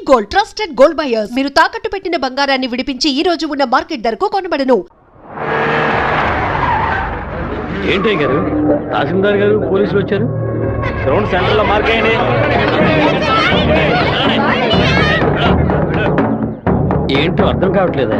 Gold, trusted gold buyers. మీరు తాకట్టు పెట్టిన బంగారాన్ని విడిపించి ఈ రోజు ఉన్న మార్కెట్ ధరకు కొనబడను. ఏంటి గారు, తహసీల్దార్ గారు పోలీసులు వచ్చారు. గ్రౌండ్ సెంటర్ లో మార్క్ అయ్యండి. ఏంటో అర్థం కావట్లేదా?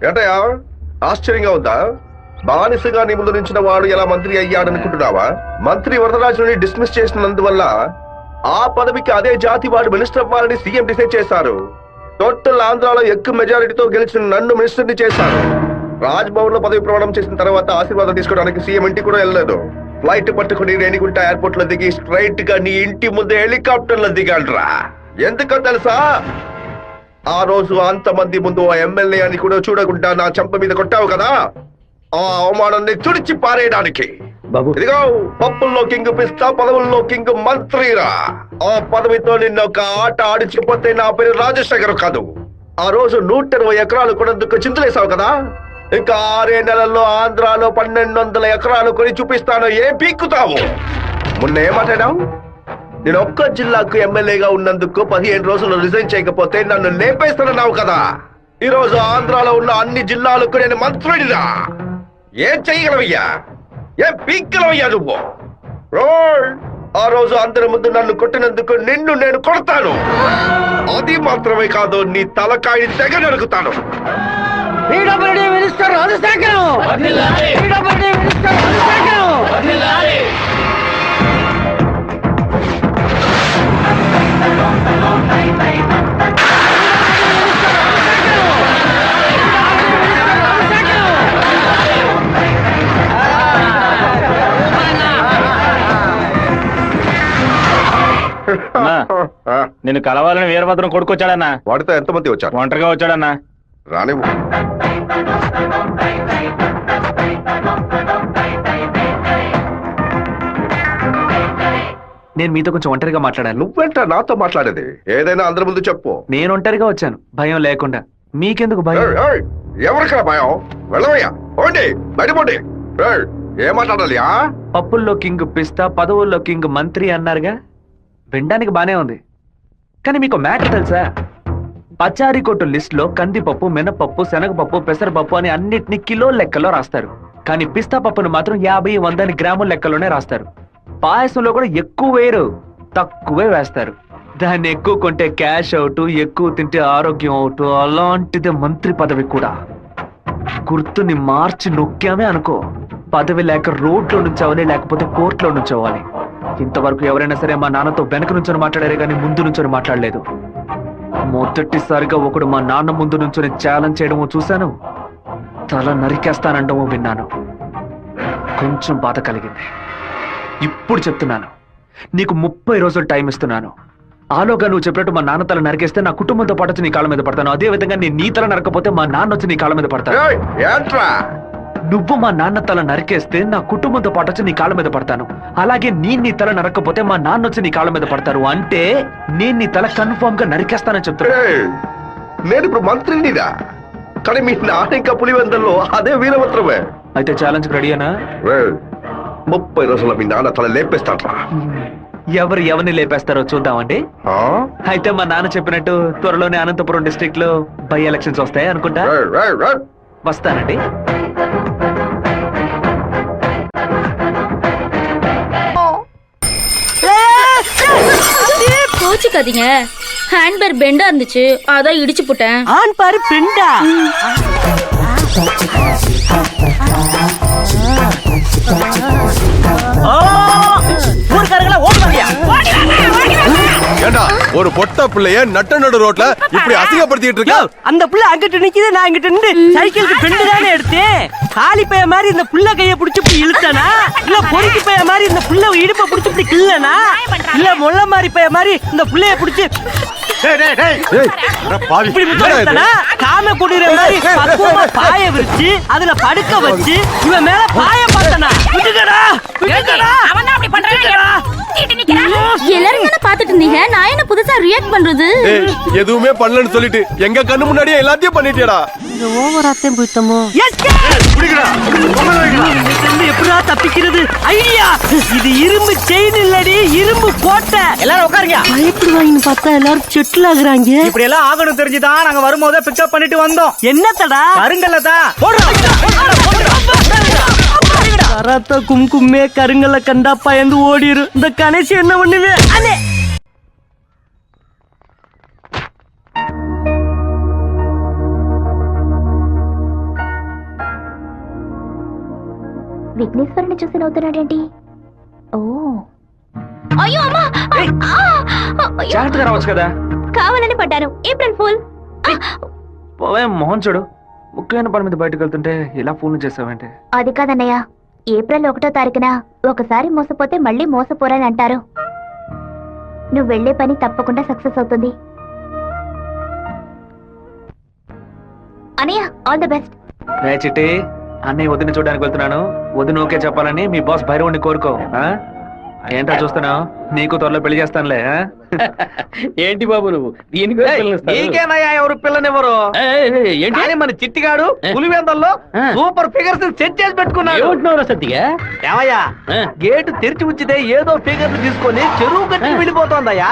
ఏంటయ్యా ఆశ్చర్యంగా ఉందా? బానిసగా నీ ముందు నుంచిన వాడు ఎలా మంత్రి అయ్యాడనుకుంటున్నావా? మంత్రి వరదరాజుని డిస్మిస్ చేసినందువల్ల ఆ పదవికి అదే జాతి వాడు మినిస్టర్ అవ్వాలని సీఎం డిసైడ్ చేశారు. టోటల్ ఆంధ్రాలో ఎక్కువ మెజారిటీతో గెలిచిన నన్ను మినిస్టర్ని చేశారు. రాజ్భవన్ లో పదవి ప్రమాణం చేసిన తర్వాత ఆశీర్వాదం తీసుకోవడానికి సీఎం ఇంటికి కూడా వెళ్ళలేదు. ఫ్లైట్ పట్టుకుని రేణిగుంట ఎయిర్పోర్ట్ లో దిగి స్ట్రైట్ గా నీ ఇంటి ముందే హెలికాప్టర్ లో దిగాడ్రా. ఎందుకో తెలుసా? ఆ రోజు అంతమంది ముందు ఆ ఎమ్మెల్యే అని కూడా చూడకుండా నా చెంప మీద కొట్టావు కదా, ఆ అవమానాన్ని తుడిచి పారేయడానికి. ఇదిగో పప్పుల్లో కింగ్ పిస్తా, పదవుల్లో కింగ్ మంత్రిరా. ఆ పదవితో నిన్న ఒక ఆట ఆడిచిపోతే నా పేరు రాజశేఖర్ కాదు. ఆ రోజు 120 ఎకరాలు కొనేందుకు చింతలేసావు కదా, ఇంకా 6 నెలల్లో ఆంధ్రాలో 1200 ఎకరాలు కొని చూపిస్తాను. ఏం పీక్కుతావు? మొన్న ఏమాటాడావు? నేను ఒక్క జిల్లాకు ఎమ్మెల్యేగా ఉన్నందుకు 15 రోజులు రిజైన్ చేయకపోతే నన్ను లేపేస్తానన్నావు కదా. ఈ రోజు ఆంధ్రాలో ఉన్న అన్ని జిల్లాలకు నేను మంత్రుడిరా. ఏం చెయ్యగలవయ్యా? ఏం పీక్కలవయ్యా నువ్వు? ఆ రోజు అందరి ముందు నన్ను కొట్టినందుకు నిన్ను నేను కొడతాను. అది మాత్రమే కాదు, నీ తలకాయ తెగ నరుకుతాను. నేను కలవాలని వీరభద్రం కొడుకొచ్చాడన్నా. వాడితో ఎంతమంది వచ్చారు? ఒంటరిగా వచ్చాడన్నా. రానివ్వు. నేను మీతో కొంచెం ఒంటరిగా మాట్లాడాను. నువ్వెంట నాతో మాట్లాడేది? ఏదైనా అందరి ముందు చెప్పు. నేను ఒంటరిగా వచ్చాను, భయం లేకుండా. మీకెందుకు భయం? ఎవరికరా భయం? వెళ్ళవయ్యా, పోండి, బయటపోండి. ఏం మాట్లాడాలి? పప్పుల్లో కింగ్ పిస్తా, పదవుల్లో కింగ్ మంత్రి అన్నారుగా. వినడానికి బానే ఉంది, కానీ మీకు మ్యాటర్ తెలుసా? పచారీ కొట్టు లిస్ట్ లో కందిపప్పు, మినపప్పు, శనగపప్పు, పెసరపప్పు అని అన్నిటినీ కిలో లెక్కలో రాస్తారు. కానీ పిస్తా పప్పును మాత్రం 50-100 గ్రాముల లెక్కలోనే రాస్తారు. పాయసంలో కూడా ఎక్కువ వేయరు, తక్కువే వేస్తారు. దాన్ని ఎక్కువ కొంటే క్యాష్ అవుట్, ఎక్కువ తింటే ఆరోగ్యం అవుట్. అలాంటిదే మంత్రి పదవి కూడా. గుర్తుని మార్చి నొక్కామే అనుకో, పదవి లేక రోడ్లో నుంచోవాలి, లేకపోతే కోర్టులో నుంచోవాలి. ఇంతవరకు ఎవరైనా సరే మా నాన్నతో వెనక నుంచొని మాట్లాడారే కానీ ముందు నుంచొని మాట్లాడలేదు. మొదటిసారిగా ఒకడు మా నాన్న ముందు నుంచొని ఛాలెంజ్ చేయడమో చూశాను, తల నరికేస్తానండమో విన్నాను. కొంచెం బాధ కలిగింది. ఇప్పుడు చెప్తున్నాను, నీకు 30 రోజులు టైం ఇస్తున్నాను. ఆలోగా నువ్వు చెప్పినట్టు మా నాన్న తల నరికేస్తే నా కుటుంబంతో పాటు వచ్చి నీ కాళ్ళ మీద పడతాను. అదే విధంగా నీ తల నరకపోతే మా నాన్న వచ్చి నీ కాళ్ళ మీద పడతాను. నువ్వు మా నాన్న తల నరికేస్తే నా కుటుంబంతో పాటు వచ్చి నీ కాళ్ళ మీద పడతాను. అలాగే నీ తల నరకపోతే మా నాన్న వచ్చి నీ కాళ్ళ మీద పడతారు. అంటే నేను నీ తల కన్ఫర్మ్ గా నరికేస్తానని చెప్తాను. నేను ఇప్పుడు మంత్రినిదా, కానీ మీ నాన్న ఇంకా పులివెందుల్లో అదే వీరభద్రమే. అయితే ఛాలెంజ్ రెడీనా? 30 రోజుల మీ నాన్న తల లేపేస్తాడ్రా. ఎవరిని లేపేస్తారో చూద్దామండి. అయితే మా నాన్న చెప్పినట్టు త్వరలోనే అనంతపురం డిస్ట్రిక్ట్ లో బై ఎలక్షన్స్ వస్తాయి అనుకుంటా. వస్తానండి. கோச்சுக்காதீங்க. ஹேண்ட்பேர் பெண்டா இருந்துச்சு, அதான் இடிச்சு போட்டேன். ஆன் பாரு பெண்டா. ஒரு பொட்ட பிள்ளைய நட்ட நடு ரோட்ல இப்படி அசிங்கப்படுத்திட்டு இருக்க. அந்த புள்ள அங்கிட்டு நிக்குது, நான் இங்கிட்டு நின்று சைக்கிளுக்கு பெண்டு தானே எடுத்தேன். காலி பைய மாதிரி இந்த புள்ள கைய புடிச்சு இப்படி இழுத்தனா, இல்ல பொறுக்கி பைய மாதிரி இந்த புள்ள இடுப்ப புடிச்சு இப்படி கிள்ளனா, இல்ல முள்ள மாதிரி பைய மாதிரி இந்த புள்ளைய புடிச்சு இப்படி முத்தனா, காம குடிற மாதிரி பக்குவமா பாய விரிச்சு அதுல படுக்க வச்சு இவன் மேல பாய பார்த்தனா. விட்டுக்கடா விட்டுக்கடா, அவன் அப்படி பண்றானே. எல்லாரும் என்ன பாத்துட்டு இருந்தீங்க, நான் என்ன புதுசா ரியாக்ட் பண்றது? எதுவுமே பண்ணலன்னு சொல்லிட்டு எங்க கண்ணு முன்னாடியே எல்லாத்தையும் பண்ணிட்டியடா. இந்த ஓவராத்தையும் போயிட்டோமோ. எப்படா தப்பிக்கிறது? ஐடியா, இது இரும்பு செயின் இல்லடி, இரும்பு கோட்டை. எல்லாரும் உட்காருங்க. பயப்படுவாங்கன்னு பார்த்தா எல்லாரும் செட்டில் ஆகுறாங்க. இப்படி எல்லாம் ஆகணும் தெரிஞ்சுதான் நாங்க வரும்போதே பிக்கப் பண்ணிட்டு வந்தோம். என்னத்தடா? கருங்கல்ல தான். கராத்தா கும்கும்மே கருங்கல்ல கண்டா பயந்து ஓடிரு. இந்த கணேசி என்ன பண்ணுவே? విఘ్నేశ్వరుని చూసి నవ్వుతున్నాడేంటి? ఓ అయ్యో అమ్మా, జాగ్రత్తగా రావచ్చు కదా. కావాలని పడ్డాను. April full. పోవే మోహన్ చూడు, ముఖ్యమైన పని మీద బయటకు వెళ్తుంటే ఇలా ఫోన్ చేసావంటే. అది కాదన్నయ్య, ఏప్రిల్ 1వ తారీఖున ఒకసారి మోసపోతే మళ్ళీ మోసపోరని అంటారు. నువ్వు వెళ్లే పని తప్పకుండా సక్సెస్ అవుతుంది. అన్నయ్య, ఆల్ ది బెస్ట్. రే చిట్టి, అన్నయ్య వదిన చూడడానికి వెళ్తున్నాను. వదిన ఓకే చెప్పాలని మీ బాస్ భైరవుని కోరుకో. ఏంటో చూస్తున్నావు, నీకు త్వరలో పెళ్లి చేస్తానులే. ఏంటి బాబు నువ్వు దీనికి నీకేనయ్యా ఎవరు పిల్లనివ్వరు? ఏంటి మన చిట్టిగాడు పులివెందల్లో సూపర్ ఫిగర్స్ సెట్ చేసి పెట్టుకున్నాడు. ఏమంటున్నావు సత్తిగా? ఏమయ్యా, గేటు తెరిచి ఉంచితే ఏదో ఫిగర్ తీసుకొని చెరువు కట్టి వెళ్ళిపోతోందయ్యా.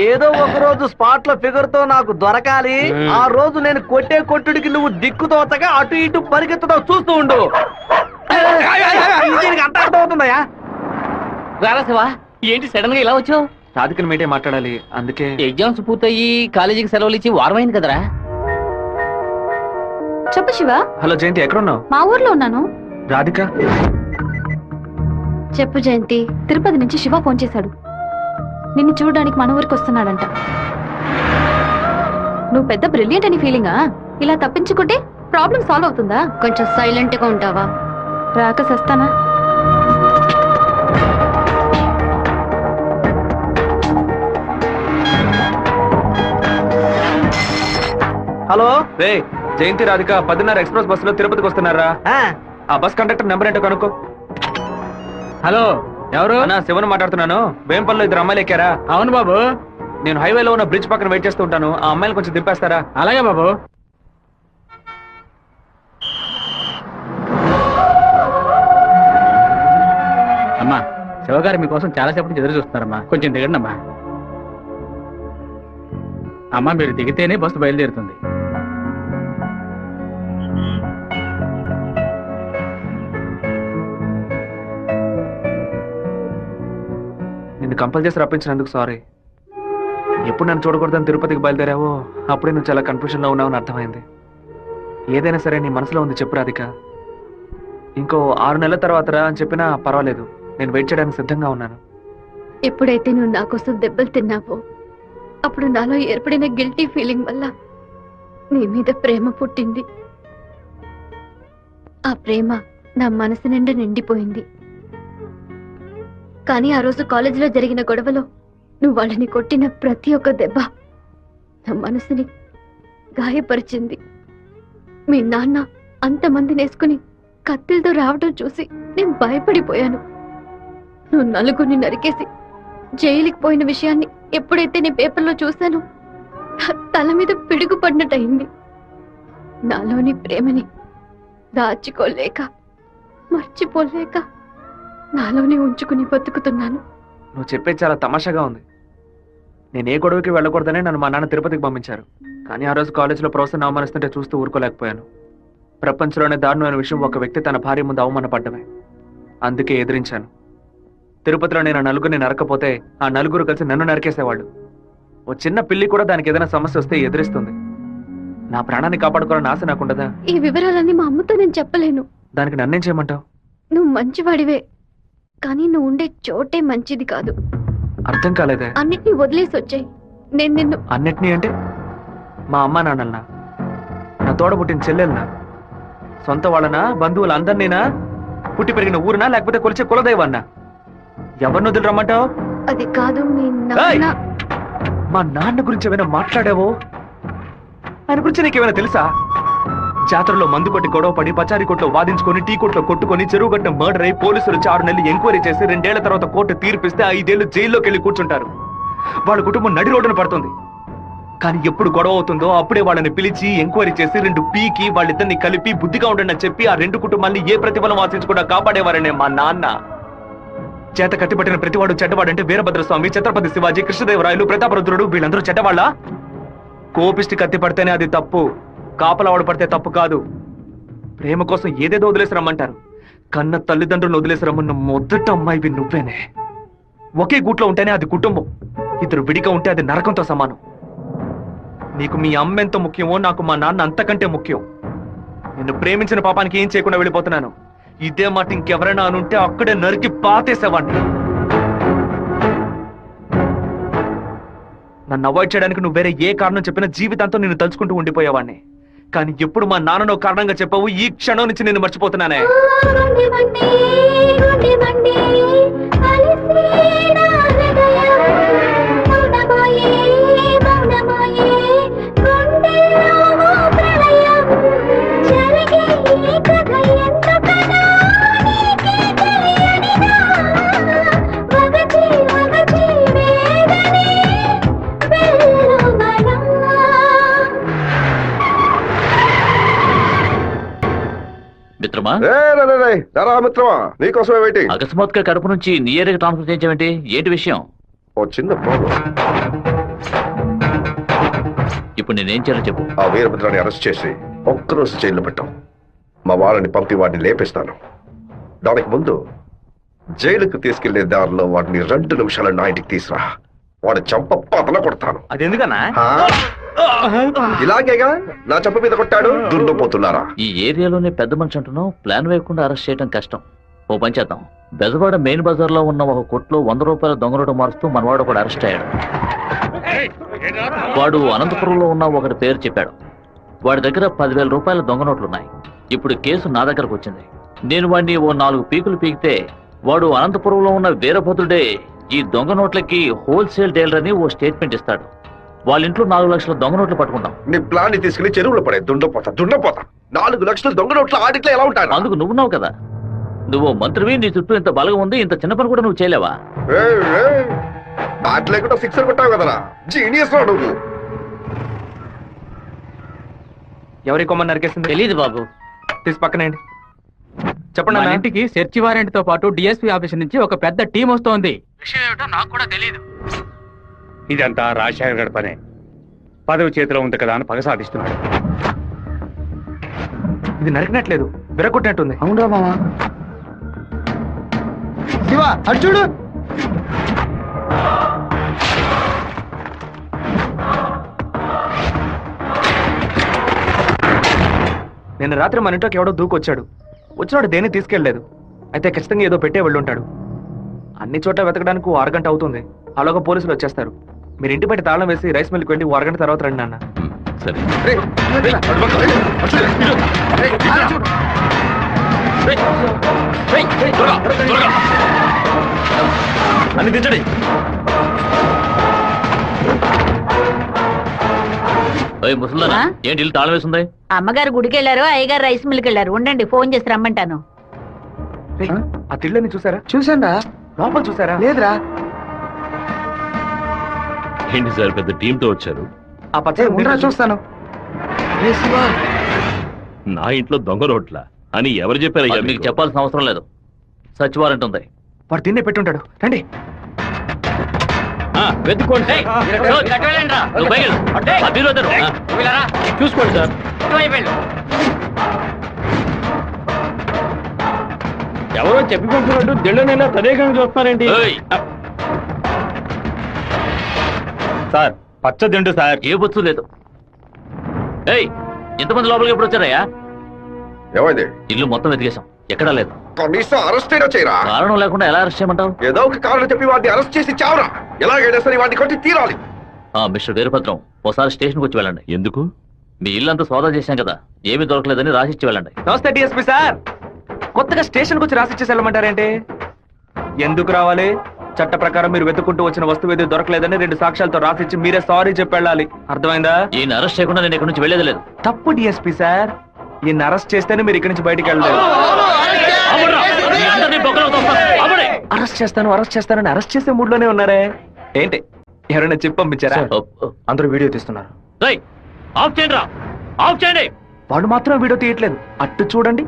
ఏదో ఒక రోజు స్పాట్ లో ఫిగర్ తో నాకు దొరకాలి. ఆ రోజు నేను కొట్టే కొట్టుడికి నువ్వు దిక్కుతోచగా అటు ఇటు పరిగెత్తుతావు, చూస్తూ ఉండు. దీనికి అంత అర్థం అవుతుందయ్యా. రారా శివా, ఏంటి సడన్ గా ఇలా వచ్చావు? రాధికని మీటే మాట్లాడాలి, అందుకే. ఎగ్జామ్స్ పూర్తయి కాలేజీకి సెలవులు ఇచ్చి వారమైంది కదరా. చెప్పు శివ. హలో జయంతి, ఎక్కడున్నావు? మా ఊర్లో ఉన్నాను. రాధిక? చెప్పు జయంతి, తిరుపతి నుంచి శివ ఫోన్ చేశాడు. నిన్ను చూడడానికి మన ఊరికి వస్తున్నాడంట. నువ్వు పెద్ద బ్రిలియంట్ అని ఫీలింగా? ఇలా తప్పించుకుంటే ప్రాబ్లం సాల్వ్ అవుతుందా? కొంచెం సైలెంట్ గా ఉంటావా? రాక సస్తానా? హలో రే జయంతి, రాధిక 10:30 ఎక్స్ప్రెస్ బస్సులో తిరుపతికి వస్తున్నారా? ఆ బస్ కండక్టర్ నెంబర్ ఏంటో కనుక్కో. హలో, ఎవరు? అన్నా, శివన్ మాట్లాడుతున్నాను. వేంపల్లో 2 అమ్మాయిలు ఎక్కారా? అవును బాబు. నేను హైవేలో ఉన్న బ్రిడ్జ్ పక్కన వెయిట్ చేస్తూ ఉంటాను. ఆ అమ్మాయిలు కొంచెం దింపేస్తారా? అలాగే బాబు. అమ్మా, శివగారు మీకోసం చాలాసేపు నుంచి ఎదురు చూస్తున్నారమ్మా, కొంచెం దిగండి అమ్మా. అమ్మా, మీరు దిగితేనే బస్సు బయలుదేరుతుంది. నిన్ను కంపల్ చేసి రప్పించినందుకు సారీ. ఎప్పుడు నన్ను చూడకూడదని తిరుపతికి బయలుదేరావో అప్పుడే నువ్వు చాలా కన్ఫ్యూజన్ లో ఉన్నావని అర్థమైంది. ఏదైనా సరే నీ మనసులో ఉంది చెప్పు రాధిక. ఇంకో 6 నెలల తర్వాత రా అని చెప్పినా పర్వాలేదు, నేను వెయిట్ చేయడానికి సిద్ధంగా ఉన్నాను. ఎప్పుడైతే నువ్వు నా కోసం దెబ్బలు తిన్నావో అప్పుడు నాలో ఏర్పడిన గిల్టీ ఫీలింగ్ వల్ల నీ మీద ప్రేమ పుట్టింది. ఆ ప్రేమ నా మనసు నిండా నిండిపోయింది. కానీ ఆ రోజు కాలేజీలో జరిగిన గొడవలో నువ్వు వాళ్ళని కొట్టిన ప్రతి ఒక్క దెబ్బ నా మనసుని గాయపరిచింది. మీ నాన్న అంతమందిని వేసుకుని కత్తిలతో రావడం చూసి నేను భయపడిపోయాను. నువ్వు నలుగురిని నరికేసి జైలుకి పోయిన విషయాన్ని ఎప్పుడైతే నీ పేపర్లో చూశానో నా తల మీద పిడుగు పడినట్టయింది. నాలోని ప్రేమని దాచుకోలేక మర్చిపోలేక నాలోనే ఉంచుకుని బతుకుతున్నాను. నువ్వు చెప్పేది చాలా తమాషాగా ఉంది. నేను ఏ గొడవకి వెళ్ళకూడదనే నన్ను మా నాన్న తిరుపతికి పంపించారు. కానీ ఆ రోజు కాలేజీలో ప్రొఫెసర్ని అవమానిస్తుంటే చూస్తూ ఊరుకోలేకపోయాను. ప్రపంచంలోనే దారుణమైన విషయం ఒక వ్యక్తి తన భార్య ముందు అవమానపడ్డమే. అందుకే ఎదిరించాను. తిరుపతిలో నేను ఆ నలుగురిని నరకపోతే ఆ నలుగురు కలిసి నన్ను నరికేసేవాళ్ళు. ఓ చిన్న పిల్లి కూడా దానికి ఏదైనా సమస్య వస్తే ఎదిరిస్తుంది. నా ప్రాణాన్ని కాపాడుకోవాలని ఆశ నాకుండదా? ఈ వివరాలన్నీ మా అమ్మతో నేను చెప్పలేను. దానికి నన్నేం చేయమంటావు? నువ్వు మంచివాడివే, కానీ నువ్వు ఉండే చోటే మంచిది కాదు. అర్థం కాలేదే. అన్నిటినీ వదిలేసి వచ్చాయి. నేను నిన్ను అన్నిటినీ అంటే మా అమ్మ నాన్నల్నా, నా తోడ పుట్టిన చెల్లెల్నా, సొంత వాళ్ళనా, బంధువులు అందరినీనా, పుట్టి పెరిగిన ఊరునా, లేకపోతే కొలిచే కులదైవన్నా? ఎవరిని వదిలి రమ్మంటావు? అది కాదు మీ ఏయ్! నాన్న. మా నాన్న గురించి ఏమైనా మాట్లాడావో? ఆయన గురించి నీకేమైనా తెలుసా? జాతరలో మందు కొట్టి గొడవ పడి పచారీ కొట్లో వాదించుకొని టీ కొట్లో కొట్టుకొని చెరువు గట్టిన మర్డర్ అయి పోలీసులు 6 నెలలు ఎంక్వైరీ చేసి 2 ఏళ్ల తర్వాత కోర్టు తీర్పిస్తే 5 ఏళ్లు జైల్లోకి వెళ్ళి కూర్చుంటారు. వాళ్ళ కుటుంబం నడి రోడ్డున పడుతుంది. కానీ ఎప్పుడు గొడవ అవుతుందో అప్పుడే వాళ్ళని పిలిచి ఎంక్వైరీ చేసి 2 పీకి వాళ్ళిద్దరిని కలిపి బుద్ధిగా ఉండండి అని చెప్పి ఆ 2 కుటుంబాన్ని ఏ ప్రతిఫలం ఆశించకుండా కాపాడేవారనే మా నాన్న. చేత కట్టిపట్టిన ప్రతివాడు చెడ్డవాడంటే వీరభద్రస్వామి, ఛత్రపతి శివాజీ, కృష్ణదేవరాయలు, ప్రతాపరుద్రుడు వీళ్ళందరూ చెడ్డవాళ్ళ? కోపిష్టి కత్తి పడితేనే అది తప్పు, కాపలావాడు పడితే తప్పు కాదు. ప్రేమ కోసం ఏదేదో వదిలేసి రమ్మంటారు. కన్న తల్లిదండ్రులను వదిలేసి రమ్మన్న మొదట అమ్మాయివి నువ్వేనే. ఒకే గూట్లో ఉంటేనే అది కుటుంబం, 2 విడిగా ఉంటే అది నరకంతో సమానం. నీకు మీ అమ్మ ఎంత ముఖ్యమో నాకు మా నాన్న అంతకంటే ముఖ్యం. నిన్ను ప్రేమించిన పాపానికి ఏం చేయకుండా వెళ్ళిపోతున్నాను. ఇదే మాట ఇంకెవరైనా అనుంటే అక్కడే నరికి పాతేసేవాడిని. నన్ను అవాయిడ్ చేయడానికి నువ్వు వేరే ఏ కారణం చెప్పినా జీవితాంతం నిన్ను తలుచుకుంటూ ఉండిపోయేవాడిని. కానీ ఎప్పుడు మా నాన్ననో కారణంగా చెప్పావు, ఈ క్షణం నుంచి నేను మర్చిపోతున్నానే. మిత్రమా, మిత్రమా, నీకోసమే వెయిటింగ్. అకస్మాత్తుగా కడుపు నుంచి నీ ఏరియాకి ట్రాన్స్ఫర్ చేయించావేంటి? ఏంటి విషయం? ఓ చిన్న ప్రాబ్లం. ఇప్పుడు నేనేం చేయాలో చెప్పు. ఆ వీరభద్రాన్ని అరెస్ట్ చేసి ఒక్కరోజు జైల్లో పెట్టాం. మా వాళ్ళని పంపి వాడిని లేపేస్తాను. దానికి ముందు జైలుకు తీసుకెళ్లే దారిలో వాడిని 2 నిమిషాల నా ఇంటికి తీసురా. వాడి చంప పతల కొడతాను. అది ఎందుకన్నా? ఇలాగేగా నా చంప మీద కొట్టాడు. దున్నపోతున్నారా? ఈ ఏరియాలోనే పెద్ద మనిషి అంటున్నావు, ప్లాన్ వేయకుండా అరెస్ట్ చేయడం కష్టం. ఓ పని చేద్దాం, బెజవాడ మెయిన్ బజార్ లో ఉన్న ఒక కొట్లో 100 రూపాయల దొంగ నోటు మారుస్తూ మనవాడు ఒకడు అరెస్ట్ అయ్యాడు. వాడు అనంతపురంలో ఉన్న ఒకటి పేరు చెప్పాడు. వాడి దగ్గర 10,000 రూపాయల దొంగ నోట్లున్నాయి. ఇప్పుడు కేసు నా దగ్గరకు వచ్చింది. నేను వాడిని ఓ 4 పీకులు పీకితే వాడు అనంతపురంలో ఉన్న వీరభద్రుడే ఈ దొంగ నోట్లకి హోల్సేల్ డీలర్ అని ఓ స్టేట్మెంట్ ఇస్తాడు. వాళ్ళ ఇంట్లో 4 లక్షల దొంగ నోట్లు పట్టుకుంటాం. నీ ప్లాన్ ని తీసుకెళ్లి చెరువులో పడే. దుండపోతా 4 లక్షల దొంగ నోట్ల ఆడిట్లో ఎలా ఉంటాడు? అందుకు నువ్వున్నావు కదా, నువ్వు మంత్రివి, నీ చుట్టూ ఇంత బలగం ఉంది, ఇంత చిన్న పని కూడా నువ్వు చేయలేవా? బ్యాట్ లేకుండా సిక్సర్ కొట్టావు కదరా, జీనియస్ రా నువ్వు. ఎవరి కొమ్మని నరికేసింది? తెలీదు బాబు. తీసి పక్కనేయండి. చెప్పండి మన అన్న. ఇంటికి సెర్చ్ వారెంట్ తో పాటు డిఎస్పీ ఆఫీస్ నుంచి ఒక పెద్ద టీం వస్తోంది. విషయం ఏమిటో నాకు కూడా తెలియదు. ఇదంతా రాజశేఖర్ గడి పనే. పదవి చేతిలో ఉంది కదా అని పగ సాధిస్తున్నాడు. ఇది నరికినట్లేదు, విరగొట్టినట్టుంది. అవునా మామా? శివ అటు చూడు. నిన్న రాత్రి మన ఇంట్లోకి ఎవడో దూకొచ్చాడు. వచ్చినాడు దేన్ని తీసుకెళ్లేదు. అయితే ఖచ్చితంగా ఏదో పెట్టే వెళ్ళుంటాడు. అన్ని చోట్ల వెతకడానికి 1 అరగంట అవుతుంది. అలాగా పోలీసులు వచ్చేస్తారు. మీరు ఇంటి బయట తాళం వేసి రైస్ మిల్కి వెళ్ళి 1 అరగంట తర్వాత రండి నాన్న. సరే. అన్ని దించండి. ముసలిదానా, ఏంటి ఇల్లు తాళం వేసింది? అమ్మగారు గుడికి వెళ్ళారు, అయ్యగారు రైస్ మిల్కి వెళ్ళారు. ఉండండి, ఫోన్ చేసి రమ్మంటాను. ఆ తిళ్ళని చూసారా? చూసాండా? లోపల చూసారా? లేదురా. ఏంటి సార్ పెద్ద టీంతో వచ్చారు? ఆ పచ్చ చూస్తాను. నా ఇంట్లో దొంగ రోడ్ల అని ఎవరు చెప్పారు? మీకు చెప్పాల్సిన అవసరం లేదు. సచ్ వారెంట్ ఉంది. వాడు తిన్నే పెట్టుంటాడు. రండి. వెతుక్కోండి. చూసుకోండి సార్. ఎవరో చెప్పి పంపినట్టు దిళ్ళనైనా తదేకంగా చూస్తున్నారేంటి? సార్ పచ్చ దిండు సార్. ఏ బొచ్చు లేదు. ఏయ్, ఎంతమంది లోపలికి ఎప్పుడు వచ్చారయ్యా? ఏమైంది? ఇల్లు మొత్తం వెతికేశాం, ఎక్కడా లేదు. కనీసం అరెస్ట్ అయినా చేయరా? కారణం లేకుండా ఎలా అరెస్ట్ చేయమంటావు? ఏదో ఒక కారణం చెప్పి వాడిని అరెస్ట్ చేసి చావరా. ఎలాగైనా సరే వాడిని కొట్టి తీరాలి. మిస్టర్ వీరభద్రం ఒకసారి స్టేషన్కి వచ్చి వెళ్ళండి. ఎందుకు? మీ ఇల్లంతా సోదా చేశాం కదా, ఏమీ దొరకలేదని రాసిచ్చి వెళ్ళండి. నమస్తే డిఎస్పీ సార్. కొత్తగా స్టేషన్కి వచ్చి రాసిచ్చేసి వెళ్ళమంటారేంటి? ఎందుకు రావాలి? చట్ట ప్రకారం మీరు వెతుక్కుంటూ వచ్చిన వస్తువు ఏది దొరకలేదని 2 సాక్ష్యాలతో రాసిచ్చి మీరే సారీ చెప్పి వెళ్ళాలి. అర్థమైందా? ఈయన అరెస్ట్ చేయకుండా నేను ఇక్కడి నుంచి వెళ్ళేది లేదు. తప్పు డిఎస్పీ సార్. ఈయన అరెస్ట్ చేస్తేనే మీరు ఇక్కడి నుంచి బయటికి వెళ్ళలేదు. అరెస్ట్ చేస్తానని అరెస్ట్ చేసే మూడ్లోనే ఉన్నారే ఏంటి? ఎవరైనా చెప్పి పంపించారా? అందరూ వీడియో తీస్తున్నారు. ఆఫ్ చేయండి రా, ఆఫ్ చేయండి. వాడు మాత్రం వీడియో తీయట్లేదు. అట్టు చూడండి.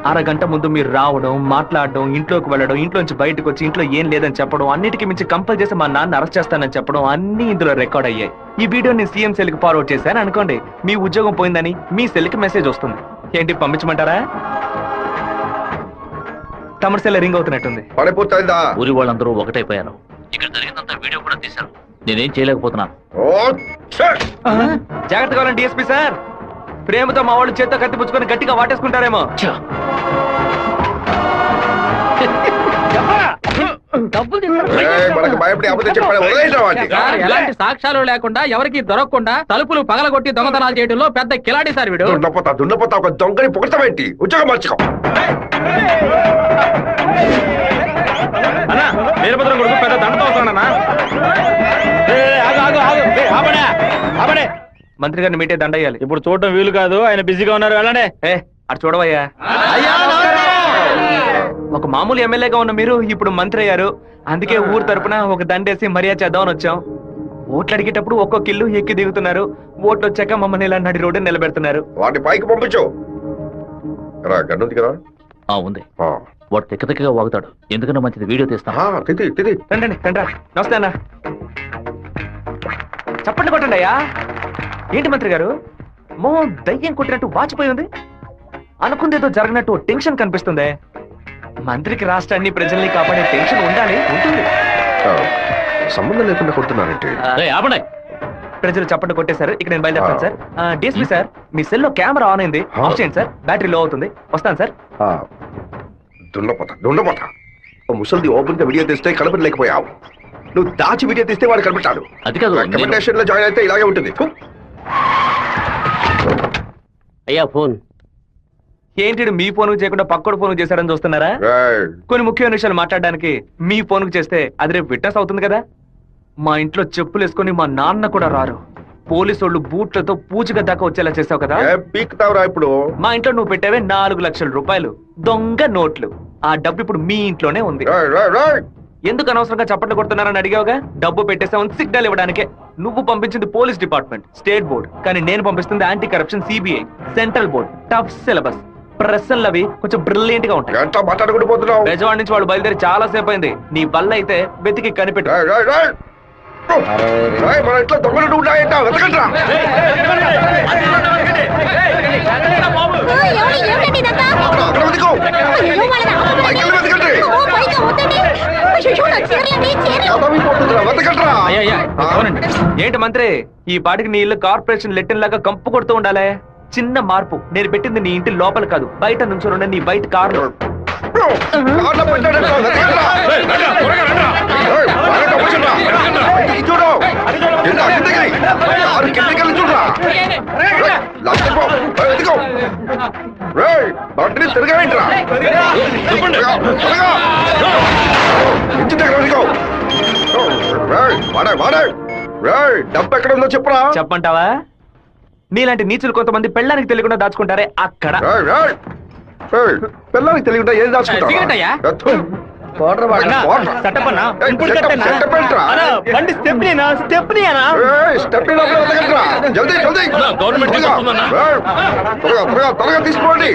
అరగంట ముందు మీరు రావడం, మాట్లాడడం, ఇంట్లోకి వెళ్ళడం, ఇంట్లోంచి బయటకు వచ్చి ఇంట్లో ఏం లేదని చెప్పడం, అన్నిటికీ మించి కంపల్ చేసి మా నాన్న అరెస్ట్ చేస్తానని చెప్పడం అన్ని ఇందులో రికార్డ్ అయ్యాయి. ఈ వీడియో నేను సీఎం సెల్ కి ఫార్వర్డ్ చేశాను అనుకోండి, మీ ఉద్యోగం పోయిందని మీ సెల్ కి మెసేజ్ వస్తుంది. ఏంటి పంపించమంటారా? తమిళ సెల్ రింగ్ అవుతున్నట్టుంది. ఊరి వాళ్ళందరూ ఒకటైపోయారు. ఇక్కడ జరిగినంత వీడియో కూడా తీశారు. నేనేం చేయలేకపోతున్నాను. జాగ్రత్తగా డిఎస్పీ సార్. ప్రేమతో మా వాళ్ళు చేత్తో కత్తిపుచ్చుకొని గట్టిగా వాటేసుకుంటారేమో. ఎలాంటి సాక్ష్యాలు లేకుండా ఎవరికి దొరకకుండా తలుపులు పగలగొట్టి దొంగతనాలు చేయడంలో పెద్ద కిలాడి సార్ వీడు. దున్నపోతా ఒక దొంగని పొగడతామేంటి? ఉద్యోగం మార్చుకో. అన్నా వీరభద్రం కొడుకు పెద్ద దండతో వస్తాడన్నా. మంత్రి గారిని మీటే దండయ్యాలి. ఇప్పుడు చూడటం వీలు కాదు, ఆయన బిజీగా ఉన్నారు. వెళ్ళండి. అటు చూడవయ్యా. ఒక మామూలు ఎమ్మెల్యేగా ఉన్న మీరు ఇప్పుడు మంత్రి అయ్యారు. అందుకే ఊరు తరపున ఒక దండేసి మర్యాద చేద్దామని వచ్చాం. ఓట్లు అడిగేటప్పుడు ఒక్కొక్క ఇల్లు ఎక్కి దిగుతున్నారు. ఓట్లు వచ్చాక మమ్మల్ని ఇలా నడి రోడ్డు నిలబెడుతున్నారు. వాటి పైకి పంపించు. ఉంది. వాడు తిక్కగా వాగుతాడు. ఎందుకన్నా మంచిది వీడియో తీస్తాను. రండి రండి. నమస్తే అన్న. చప్పట్లు కొట్టండి అయ్యా. ఏంటి మంత్రి గారు మోహం దయ్యం కొట్టినట్టు వాచిపోయి ఉంది? అనుకుందేదో జరిగినట్టు టెన్షన్ కనిపిస్తుంది. మంత్రికి రాష్ట్రాన్ని ప్రజల్ని కాపాడే టెన్షన్ ఉండాలి. ఉంటుంది. సంబంధం లేకుండా కొడుతున్నారంటే ప్రజలు చప్పట్లు కొట్టేశారు. ఇక నేను బయలుదేరుతాను సార్. డిఎస్పీ సార్, మీ సెల్ లో కెమెరా ఆన్ అయింది. ఆఫ్ చేయండి సార్, బ్యాటరీ లో అవుతుంది. వస్తాను సార్. దున్నపోతా ముసలిది ఓపెన్ గా వీడియో తీస్తే కనపడలేకపోయావు. నువ్వు దాచి వీడియో తీస్తే వాడు కనిపెట్టాడు. అది కాదు, రికమెండేషన్ లో జాయిన్ అయితే ఇలాగే ఉంటుంది. అయ్యా ఫోన్ ఏంటి? మీ ఫోన్ చేయకుండా పక్కడు ఫోన్ చేశారని చూస్తున్నారా? కొన్ని ముఖ్యమైన విషయాలు మాట్లాడడానికి మీ ఫోన్ చేస్తే అది రేపు విట్నెస్ అవుతుంది కదా. మా ఇంట్లో చెప్పులు వేసుకొని మా నాన్న కూడా రారు. పోలీసు వాళ్ళు బూట్లతో పూజగా దాకా వచ్చేలా చేసావు కదా. ఇప్పుడు మా ఇంట్లో నువ్వు పెట్టావే 4 లక్షల రూపాయలు దొంగ నోట్లు. ఆ డబ్బు ఇప్పుడు మీ ఇంట్లోనే ఉంది. ఎందుకు అనవసరంగా చప్పట్లు కొడుతున్నారని అడిగావుగా. డబ్బు పెట్టేసామని సిగ్నల్ ఇవ్వడానికే. నువ్వు పంపించింది పోలీస్ డిపార్ట్మెంట్, స్టేట్ బోర్డ్. కానీ నేను పంపిస్తుంది anti corruption CBI, central board. Tough syllabus. ప్రశ్నలు అవి కొంచెం బ్రిలియంట్ గా ఉంటాయి. బెజవాడ నుంచి వాళ్ళు బయలుదేరి చాలా సేపు అయింది. నీ వల్ల అయితే వెతికి కనిపెట్టు. ఏంటి మంత్రి, ఈ పాటికి నీ ఇల్లు కార్పొరేషన్ లెట్టిన్ లాగా కంపు కొడుతూ ఉండాలి. చిన్న మార్పు. నేను పెట్టింది నీ ఇంటి లోపల కాదు, బయట నుంచి నీ బయట కారు. డబ్బు ఎక్కడ ఉందో చెప్పరా? చెప్పంటావా? నీలాంటి నీచులు కొంతమంది పెళ్ళానికి తెలియకుండా దాచుకుంటారే అక్కడ. పిల్లలకి తెలియకుండా ఏం దాచుకుంటా? తీసుకోండి.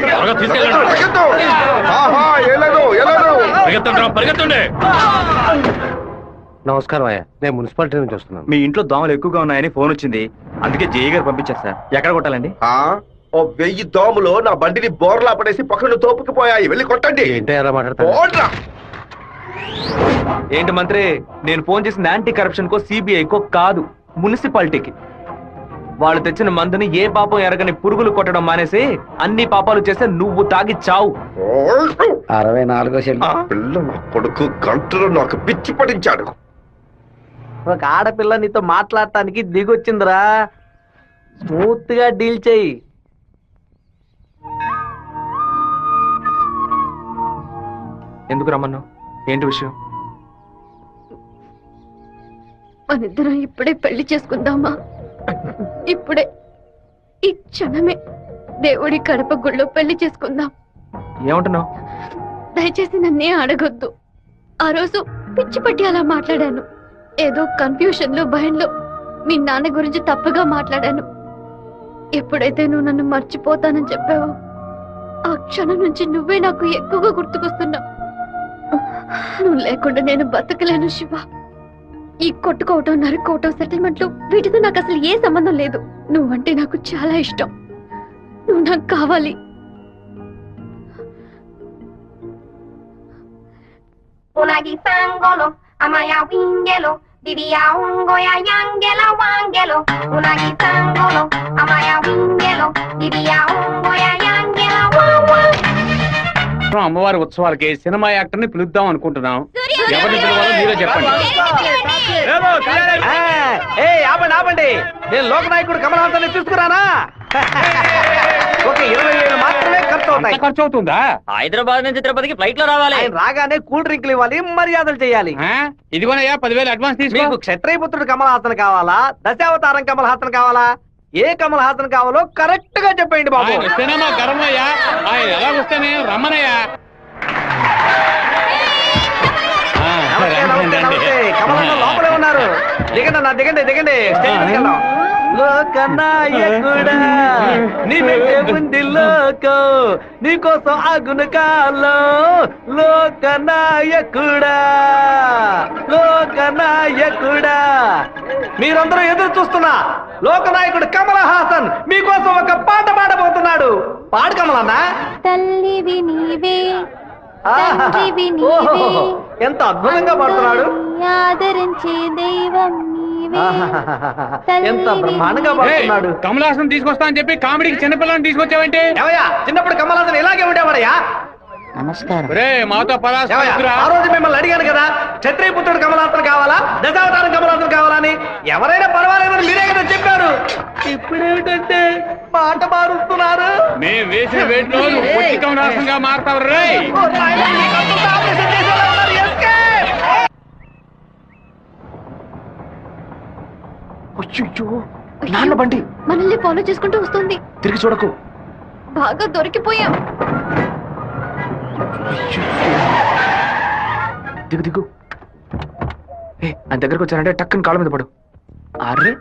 నమస్కారం అయ్యా, నేను మున్సిపాలిటీ నుంచి వస్తున్నాను. మీ ఇంట్లో దోమలు ఎక్కువగా ఉన్నాయని ఫోన్ వచ్చింది. అందుకే జేఈ గారు పంపించారు సార్. ఎక్కడ కొట్టాలండి? 1000 దోమలు నా బండిని బోర్లా పడేసి పక్కన తోపుకుపోయాయి. వెళ్ళి కొట్టండి. ఏంటి మంత్రి, నేను ఫోన్ చేసిన యాంటీ కరప్షన్ కో సిబిఐకో కాదు, మున్సిపాలిటీకి. వాళ్ళు తెచ్చిన మందుని ఏ పాపం ఎరగని పురుగులు కొట్టడం మానేసి అన్ని పాపాలు చేస్తే నువ్వు తాగి చావు. 64 పిల్ల నా కొడుకు గంటలో నాకు పిచ్చి పడించాడు. ఒక ఆడపిల్ల నీతో మాట్లాడటానికి దిగొచ్చిందిరా. స్మూత్ గా డీల్ చెయ్యి. ఎందుకు రమ్మన్నావు? ఏంటి విషయం? మనిద్దరం ఇప్పుడే పెళ్లి చేసుకుందామా? ఇప్పుడే, ఈ క్షణమే దేవుడి కడప గుళ్ళో పెళ్లి చేసుకుందాం. ఏమంటున్నావు? దయచేసి నన్నే అడగొద్దు. ఆ రోజు పిచ్చి పట్టి అలా మాట్లాడాను. ఏదో కన్ఫ్యూషన్ లో భయంలో మీ నాన్న గురించి తప్పుగా మాట్లాడాను. ఎప్పుడైతే నువ్వు నన్ను మర్చిపోతానని చెప్పావో ఆ క్షణం నుంచి నువ్వే నాకు ఎక్కువగా గుర్తుకొస్తున్నావు. నువ్వు లేకుండా నేను బతకలేను శివ. ఈ కొట్టుకోవటం, నరుకోవటం, సెటిల్మెంట్లు వీటితో నాకు అసలు ఏ సంబంధం లేదు. నువ్వంటే నాకు చాలా ఇష్టం. నువ్వు నాకు కావాలి. Unagi sangolo, amaya wingelo, diria ungoya yangela wangelo. Unagi sangolo, amaya wingelo, diria ungoya yangela wawa. అమ్మవారి ఉత్సవాలకి సినిమా యాక్టర్ ని పిలుద్దాం అనుకుంటున్నాం. ఎవరిని పిలవాలో మీరే చెప్పండి. ఆపండి. నేను లోకనాయకుడు కమల్ హాసన్ తీసుకురానా? ఒక 20,000 మాత్రమే ఖర్చు అవుతాయి. ఖర్చు అవుతుందా? హైదరాబాద్ నుంచి తిరుపతికి ఫ్లైట్ లో రావాలి. ఆయన రాగానే కూల్ డ్రింక్లు ఇవ్వాలి, మర్యాదలు చేయాలి. ఇదిగోనయ్యా 10,000 అడ్వాన్స్ తీసుకో. మీకు క్షత్రియపుత్రుడు కమల్ హాసన్ కావాలా, దశావతారం కమల్ హాసన్ కావాలా? ఏ కమల్ హాసన్ కావాలో కరెక్ట్ గా చెప్పండి బాబు. ఆయన వస్తేనే మా గర్వమయ్యా. ఆయన ఎలా వస్తేనే రమ్మనయ్యా. నమస్తే. కమల్ హాసన్ లోపలే ఉన్నారు. దిగండి అన్న, దిగండి స్టేజ్ మీదకి వెళ్దాం. లోకనాయకుడా నీ వెంటే ఉంది లోకో, నీకోసం ఆగును కాలో. లోకనాయకుడా మీరందరూ ఎదురు చూస్తున్నా లోకనాయకుడు కమల్ హాసన్ మీకోసం ఒక పాట పాడబోతున్నాడు. పాడు కమలన్నా. తల్లివి నీవే, ఎంత అద్భుతంగా పాడుతున్నాడు. ఆదరించే దైవం నీవే. ఎంత బ్రహ్మాండంగా పాడుతున్నాడు. కమల్ హాసన్ తీసుకొస్తా అని చెప్పి కామెడీకి చిన్నపిల్లని తీసుకొచ్చావంటే? ఏవయ్యా, చిన్నప్పుడు కమల్ హాసన్ ఇలాగే ఉండేవాడయ్యా. నమస్కారం. మాతో ఆ రోజు మిమ్మల్ని అడిగాను కదా, క్షత్రియపుత్రుడు కమల్ హాసన్ కావాలా, దశావతారం కమల్ హాసన్ కావాలా అని. ఎవరైనా పర్వాలేదని మీరే కదా చెప్పారు. ఇప్పుడేమిటంటే పాట మారుస్తున్నారు. మేము వేసిన వేట్లో కమల్ హాసన్ గా మారుతావు రే. నాన్న బండి మనల్ని ఫాలో చేసుకుంటూ వస్తుంది. తిరిగి చూడకు. బాగా దొరికిపోయాం. దిగు. ఆయన దగ్గరకు వచ్చారంటే టక్కుని కాళ్ళ మీద పడు. అర్రే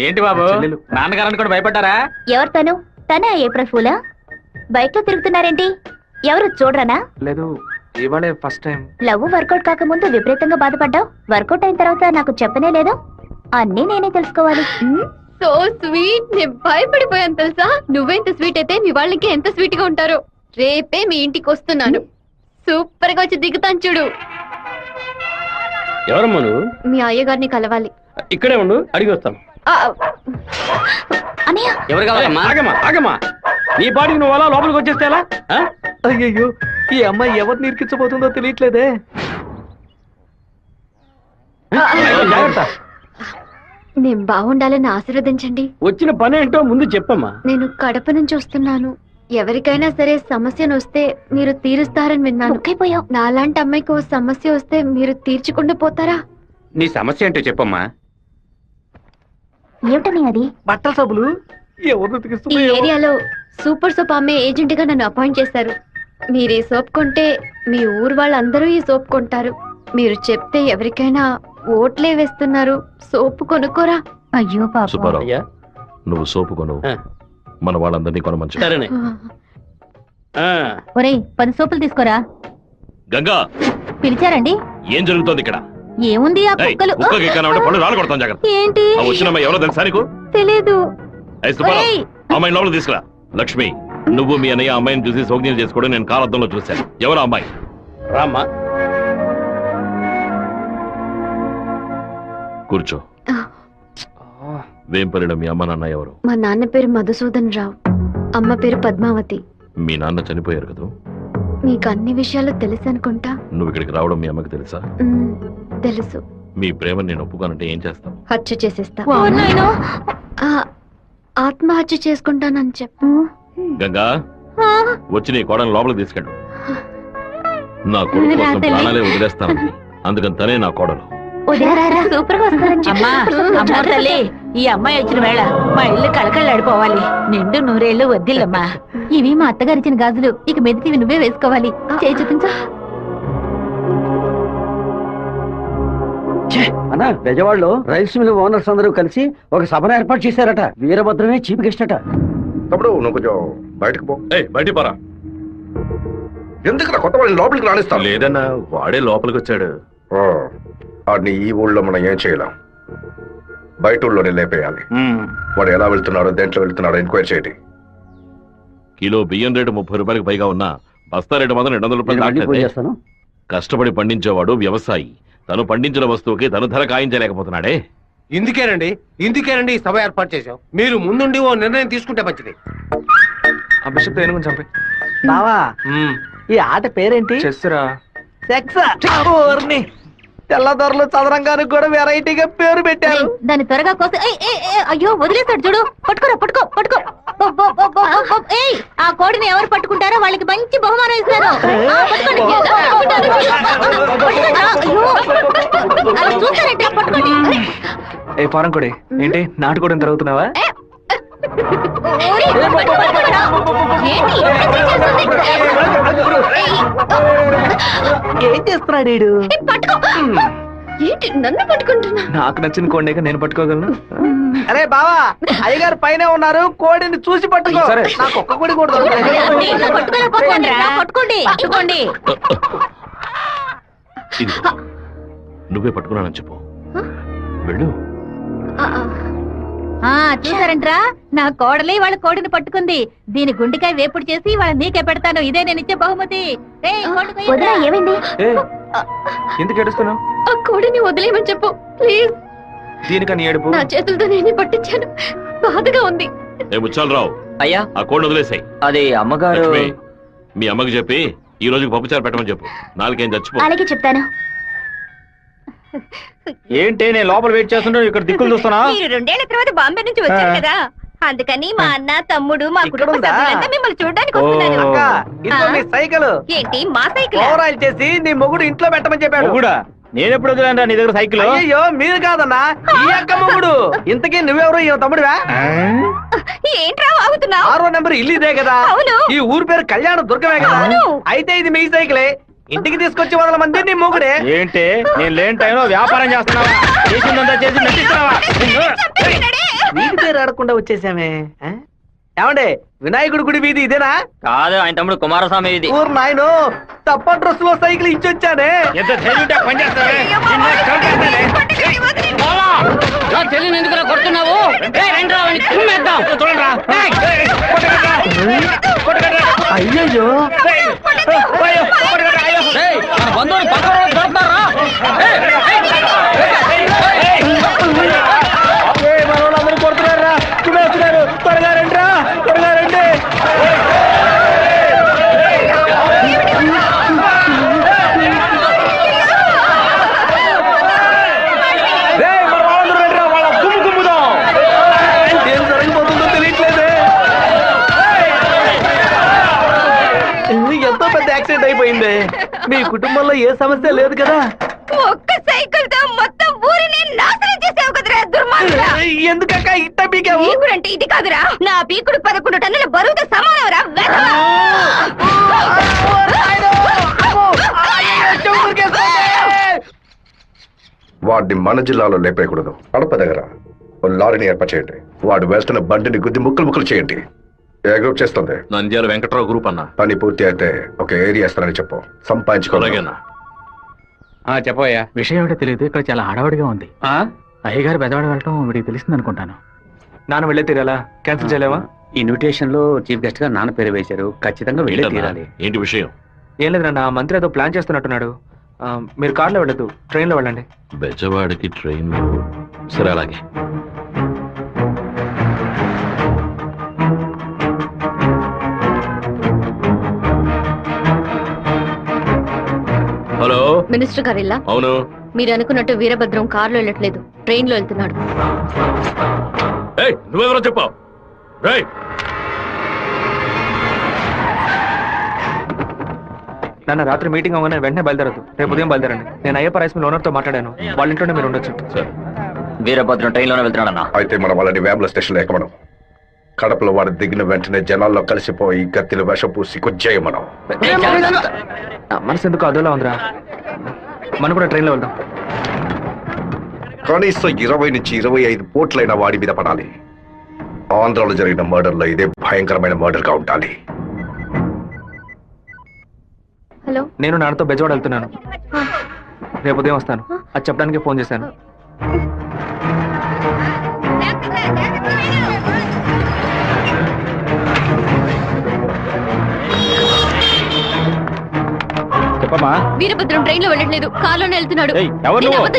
ఏంటి బాబు, నాన్నగారని కూడా భయపడ్డారా? ఎవరు తను? తనే ఏప్రిల్ ఫూలా? బైక్ లో తిరుగుతున్నారేంటి? ఎవరు చూడరానా? లేదు, ఇవాళే ఫస్ట్ టైం. లవ్ వర్కౌట్ కాకముందు విపరీతంగా బాధపడ్డావు. వర్కౌట్ అయిన తర్వాత నాకు చెప్పనే లేదు. అన్నీ నేనే తెలుసుకోవాలి. So sweet. నేను భయపడిపోయాను తెలుసా. నువ్వెంత స్వీట్ అయితే మీ వాళ్ళకి ఎంత స్వీట్ గా ఉంటారో. రేపే మీ ఇంటికి వస్తున్నాను. సూపర్ గా వచ్చి దిగుతాను చూడు. ఎవరమ్మా నువ్వు? మీ అయ్యగారిని కలవాలి. ఇక్కడే ఉండు, అడిగి వస్తాను. అన్నయ్య, ఎవరు కావాలమ్మా? ఆగమ్మా. నీ పాటికి నువ్వు అలా లోపలికి వచ్చేస్తే ఎలా? అయ్యయ్యో, ఈ అమ్మాయి ఎవరిని ఇరికించబోతుందో తెలియట్లేదే. జాగ్రత్త. నేను బాగుండాలని ఆశీర్వదించండి. వచ్చిన పని ఏంటో ముందు చెప్పమ్మా. నేను కడప నుంచి వస్తున్నాను. ఎవరికైనా సరే సమస్యను వస్తే మీరు తీరుస్తారని విన్నాను. నాలాంటి అమ్మాయికి ఓ సమస్య వస్తే మీరు తీర్చకుండా పోతారా? నీ సమస్య ఏంటో చెప్పమ్మా. ఏమిటని అది? బట్టల సబ్బులు ఈ ఏరియాలో సూపర్ సోప్ అమ్మే ఏజెంట్ గా నన్ను అపాయింట్ చేశారు. మీరు ఈ సోప్ కొంటే మీ ఊరు వాళ్ళందరూ ఈ సోప్ కొంటారు. మీరు చెప్తే ఎవరికైనా ఓట్లే వేస్తున్నారు. సోపు కొనుక్కోరా. అయ్యో పాప. సుబ్బారావు, నువ్వు సోపు కొను, మన వాళ్ళందరినీ కొనమంచు. సరేనే. ఒరేయ్, 10 సోపులు తీసుకోరా. గంగా, పిలిచారండి? ఏం జరుగుతోంది ఇక్కడ? ఏముంది ఆ కుక్కలు. పళ్ళు రాళ్ళు కొడతాం, జాగ్రత్త. ఏంటి? వచ్చినమ్మా ఎవరో తెలుసా నీకు? తెలీదు. సుబ్బారావు, అమ్మాయిని లోపల తీసుకురా. లక్ష్మి, నువ్వు మీ అన్నయ్య అమ్మాయిని చూసి సౌజ్ఞలు చేసుకోవడం నేను కాలద్దంలో చూశాను. ఎవరు అమ్మాయి? రామ్మా. కూర్చో. వేంపల్లిలో మీ అమ్మ నాన్న ఎవరు? మా నాన్న పేరు మధుసూదన్ రావు, అమ్మ పేరు పద్మావతి. మీ నాన్న చనిపోయారు కదా? మీకు అన్ని విషయాలు తెలుసు అనుకుంటా. నువ్వు ఇక్కడికి రావడం మీ అమ్మకి తెలుసా? తెలుసు. మీ ప్రేమ నేను ఒప్పుకోనంటే ఏం చేస్తావు? హత్య చేసేస్తా. ఆత్మహత్య చేసుకుంటానని చెప్పు. గంగా, వచ్చి నీ కోడని లోపలికి తీసుకెళ్ళు. నా కొడుకు కోసం ప్రాణాలే వదిలేస్తానండి, అందుకని తనే నా కోడలు. సూపర్ గా వస్తారని తల్లి, ఈ అమ్మాయి వచ్చిన వేళ మా ఇల్లు కలకళ్ళాడిపోవాలి. నిండు నూరేళ్లు వద్దిల్లమ్మా. ఇవి మా అత్తగారిచ్చిన గాజులు, ఇక మెదిటివి నువ్వే వేసుకోవాలి. చేయి చూపించు. అన్నా, బెజవాడలో రైస్ మిల్ ఓనర్స్ అందరూ కలిసి ఒక సభను ఏర్పాటు చేశారట. వీరభద్రమే చీఫ్ గెస్ట్ అట. తప్పుడు నువ్వు కొంచెం బయటకు పో. బయటికి పోరా. ఎందుకు కొత్త వాళ్ళని లోపలికి రాణిస్తాను? లేదన్నా, వాడే లోపలికి వచ్చాడు. వాడిని ఈ ఊళ్ళో మనం ఏం చేయలేం, బయట ఊళ్ళోనే లేపేయాలి. వాడు ఎలా వెళ్తున్నాడో, దేంట్లో వెళ్తున్నాడో ఎంక్వైరీ చేయండి. కిలో బియ్యం రేటు 30 రూపాయలకు పైగా ఉన్నా బస్తా రేటు మాత్రం 200 రూపాయలు దాటలేదు. కష్టపడి పండించేవాడు వ్యవసాయి. తను పండించిన వస్తువుకి తను ధర ఖాయించలేకపోతున్నాడే. ఇందుకేనండి ఈ సభ ఏర్పాటు చేశాం. మీరు ముందుండి ఓ నిర్ణయం తీసుకుంటే మంచిది. బావా, ఈ ఆట పేరేంటి? చెస్సురా. తెల్లదొరలు చదరంగానికి కూడా వెరైటీగా పేరు పెట్టారు. దాన్ని త్వరగా కోసం అయ్యో వదిలేస్తాడు చూడు. పట్టుకోరా, పట్టుకో పట్టుకో. ఆ కోడిని ఎవరు పట్టుకుంటారో వాళ్ళకి మంచి బహుమానం ఇస్తారు. చూస్తారంటే పట్టుకోండి. ఏ ఫారం కొడి, ఏంటి నాటుకోవడం జరుగుతున్నావా? ఏం చేస్తున్నాడు వీడు? ఏంటి నన్ను పట్టుకుంటున్నా? నాకు నచ్చిన కోడిని నేను పట్టుకోగలను. అరే బావా, అయ్యగారు పైనే ఉన్నారు, కోడిని చూసి పట్టుకో. సరే. నాకు ఒక్క కోడి కూడా పట్టుకోండి పట్టుకోండి. ఇదిగో, నువ్వే పట్టుకున్నానని చెప్పు. వెళ్ళు. చూసారంట్రా, నా కోడలి వాళ్ళ కోడిని పట్టుకుంది. దీని గుండెకాయ వేపుడు చేసి వాళ్ళ నీకే పెడతాను. ఇదే నేను ఇచ్చే బహుమతి. ఏమైంది? ఎందుకు ఏడుస్తున్నావు? ఆ కోడిని వదిలేయమని చెప్పు ప్లీజ్. దీనికని ఏడుపు? నా చేతులతో నేనే పట్టించాను, బాధగా ఉంది. ఏ ముచ్చాలరావు, అయ్యా ఆ కోడిని వదిలేసాయి. అది అమ్మగారు. లక్ష్మి, మీ అమ్మకి చెప్పి ఈ రోజుకి పప్పుచారు పెట్టమని చెప్పు. నాలుగేం చచ్చిపో. అలాగే చెప్తాను. ఏంటి నేను లోపల వెయిట్ చేస్తుంటే ఇక్కడ దిక్కులు చూస్తున్నా? మీరు 2 ఏళ్ల తర్వాత బాంబే నుంచి వచ్చారు కదా, అందుకని మా అన్న తమ్ముడు మా కుటుంబ సభ్యులంతా మిమ్మల్ని చూడడానికి వస్తున్నారు. అక్క, ఇదిగో నీ సైకిల్. ఏంటి మా సైకిల్? ఓవరాల్ చేసి నీ మొగుడు ఇంట్లో పెట్టమని చెప్పాడు. కూడా నేను ఎప్పుడు వదిలేను నీ దగ్గర సైకిల్? అయ్యో మీరు కాదన్నా, ఈ అక్క మొగుడు. ఇంతకీ నువ్వెవరు? ఈ తమ్ముడివా? ఏంట్రా వాగుతున్నావు? 6వ నెంబర్ ఇల్లు ఇదే కదా? అవును. ఈ ఊరు పేరు కళ్యాణ దుర్గమే కదా? అయితే ఇది మీ సైకిలే. ఇంటికి తీసుకొచ్చి 100 మంది నీ మొగుడే. ఏంటి నేను లేని టైంలో వ్యాపారం చేస్తున్నావా? చేసిందంతా చేసి నటిస్తున్నావా? వీటి పేరు అడగకుండా వచ్చేసామే. ఏమండే, వినాయకుడి గుడి వీధి ఇదేనా? కాదు, ఆయన తమ్ముడు కుమారస్వామి ఇది. ఊరు నాయను, తప్ప డ్రెస్ లో సైకిల్ ఇచ్చొచ్చానే. ఎంత ధైర్యం పని చేస్తావే? చెల్లిని ఎందుకు కొడుతున్నావు? అయ్యయ్యో, బంధువులు పక్కన దొరుకుతారా? మనోళ్ళందరూ కొడుతున్నారా? వస్తున్నారు, త్వరగా రండి రా, త్వరగా రండి. ఏం జరగబోతుందో తెలియట్లేదే. ఎంతో పెద్ద యాక్సిడెంట్ అయిపోయింది. మీ కుటుంబంలో ఏ సమస్య లేదు కదా? ఒక్క సైకిల్ తో మొత్తం ఊరిని నాశనం చేసావు కదరా దుర్మార్గుడా. ఎందుకక్క ఇట్ట పీకావు? పీకుడంటే ఇది కాదురా, నా పీకుడు 11 టన్నుల బరువుతో సమానవరా. వాడిని మన జిల్లాలో లేపేయకూడదు. కడప దగ్గర ఓ లారీని ఏర్పాటు చేయండి. వాడు వేస్తున్న బండిని గుద్ది ముక్కలు ముక్కలు చేయండి. ఏ గ్రూప్ చేస్తుంది? నంద్యాల వెంకట్రావు గ్రూప్ అన్న. పని పూర్తి అయితే ఒక ఏరియా ఇస్తానని చెప్పు, సంపాదించుకోలేనా? చెప్పయ్యా. విషయం ఏమిటో తెలియదు, ఇక్కడ చాలా హడావుడిగా ఉంది. అయ్యగారు బెదవాడ వెళ్ళటం వీడికి తెలిసింది అనుకుంటాను. నాన్న వెళ్ళే తీరాలా? క్యాన్సిల్ చేయలేవా? ఇన్విటేషన్ లో చీఫ్ గెస్ట్ గా నాన్న పేరు వేశారు, ఖచ్చితంగా వెళ్ళే తీరాలి. ఏంటి విషయం? ఏం లేదు నాన్న, మంత్రి ఏదో ప్లాన్ చేస్తున్నట్టున్నాడు. మీరు కార్లో వెళ్ళదు, ట్రైన్లో వెళ్ళండి. బెజవాడికి ట్రైన్? సరే అలాగే. హలో మినిస్టర్ గారు ఇలా అవును మీరు అనుకున్నట్టు వీరభద్రం కారులో వెళ్ళట్లేదు ట్రైన్ లో వెళ్తున్నాడు. ఏయ్ నువ్వెవరో చెప్పావు రేయ్ నన్ను రాత్రి మీటింగ్ అవగానే వెంటనే బయలుదేరదు. రేపు ఉదయం బయలుదేరండి. నేను అయ్యప్ప రైస్ మిల్ ఓనర్తో మాట్లాడాను. వాళ్ళ ఇంట్లోనే మీరు ఉండొచ్చు. సరే వీరభద్రం ట్రైన్లోనే వెళ్తున్నాడన్నా. అయితే మనం వాళ్ళని వేముల స్టేషన్లో ఎక్కమనం. కడపలో వాడు దిగిన వెంటనే జనాల్లో కలిసిపోయి గత్తిలు విషం పూసి కొచ్చేయమనం. మనసు ఎందుకు అదోలా ఉందిరా. మనం కూడా ట్రైన్లో వెళ్దాం. కనీసం 20 నుంచి 25 పోట్లైన వాడి మీద పడాలి. ఆంధ్రాలో జరిగిన మర్డర్లో ఇదే భయంకరమైన మర్డర్ గా ఉండాలి. హలో, నేను నాన్నతో బెజవాడ వెళ్తున్నాను. రేపు ఉదయం వస్తాను. అది చెప్పడానికి ఫోన్ చేశాను. చెప్పమ్మా. వీరభద్రం ట్రైన్ లో వెళ్ళట్లేదు, కారులోనే వెళ్తున్నాడు. ఏయ్, ఎవరు నువ్వు? నేను అబద్ధం